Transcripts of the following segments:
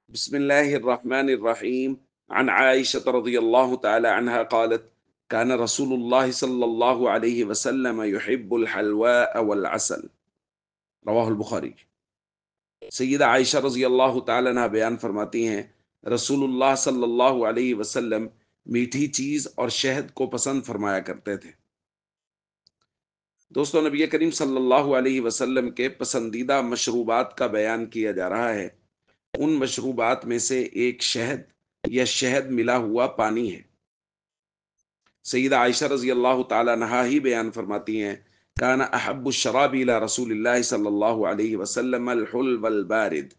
بسم الله الرحمن الرحيم. عن عائشة رضي الله تعالى عنها قالت: كان رسول الله صلى الله عليه وسلم يحب الحلواء والعسل. رواہ البخاری۔ سیدہ عائشہ رضی اللہ تعالی عنہ بیان فرماتی ہیں، رسول اللہ صلی اللہ علیہ وسلم میٹھی چیز اور شہد کو پسند فرمایا کرتے تھے۔ دوستو، نبی کریم صلی اللہ علیہ وسلم کے پسندیدہ مشروبات کا بیان کیا جا رہا ہے۔ ان مشروبات میں سے ایک شہد یا شہد ملا ہوا پانی ہے۔ سیدہ عائشہ رضی اللہ تعالی عنہا ہی بیان فرماتی ہیں، کان احب الشراب الى رسول اللہ صلی اللہ علیہ وسلم الحلو البارد۔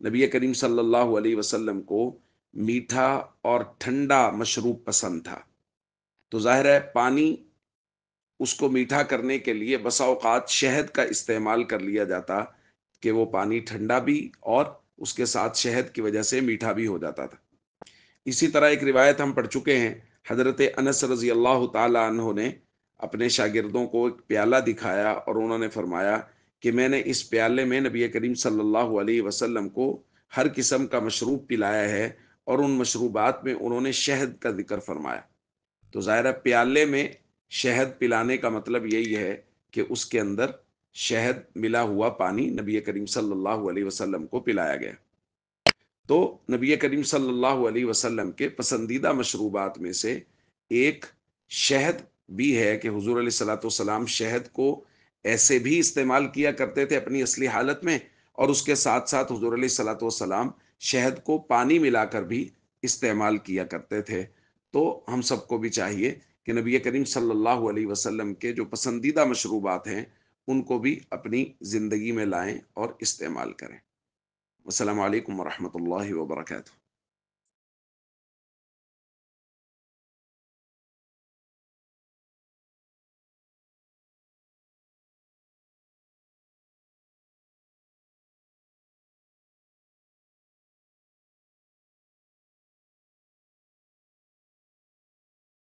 نبی کریم صلی اللہ علیہ وسلم کو میٹھا اور ٹھنڈا مشروب پسند تھا۔ تو ظاہر ہے پانی، اس کو میٹھا کرنے کے لیے بسا اوقات شہد کا استعمال کر لیا جاتا کہ وہ پانی ٹھنڈا بھی اور اس کے ساتھ شہد کی وجہ سے میٹھا بھی ہو جاتا تھا۔ اسی طرح ایک روایت ہم پڑھ چکے ہیں، حضرت انس رضی اللہ تعالی عنہ نے اپنے شاگردوں کو ایک پیالہ دکھایا اور انہوں نے فرمایا کہ میں نے اس پیالے میں نبی کریم صلی اللہ علیہ وسلم کو ہر قسم کا مشروب پلایا ہے، اور ان مشروبات میں انہوں نے شہد کا ذکر فرمایا۔ تو ظاہر پیالے میں شہد پلانے کا مطلب یہی ہے کہ اس کے اندر شہد ملا ہوا پانی نبی کریم صلی اللہ علیہ وسلم کو پلایا گیا۔ تو نبی کریم صلی اللہ علیہ وسلم کے پسندیدہ مشروبات میں سے ایک شہد بھی ہے کہ حضور علیہ الصلوۃ والسلام شہد کو ایسے بھی استعمال کیا کرتے تھے اپنی اصلی حالت میں، اور اس کے ساتھ ساتھ حضور علیہ الصلوۃ والسلام شہد کو پانی ملا کر بھی استعمال کیا کرتے تھے۔ تو ہم سب کو بھی چاہیے کہ نبی کریم صلی اللہ علیہ وسلم کے جو پسندیدہ مشروبات ہیں ان کو بھی اپنی زندگی میں لائیں اور استعمال کریں۔ السلام علیکم ورحمۃ اللہ وبرکاتہ۔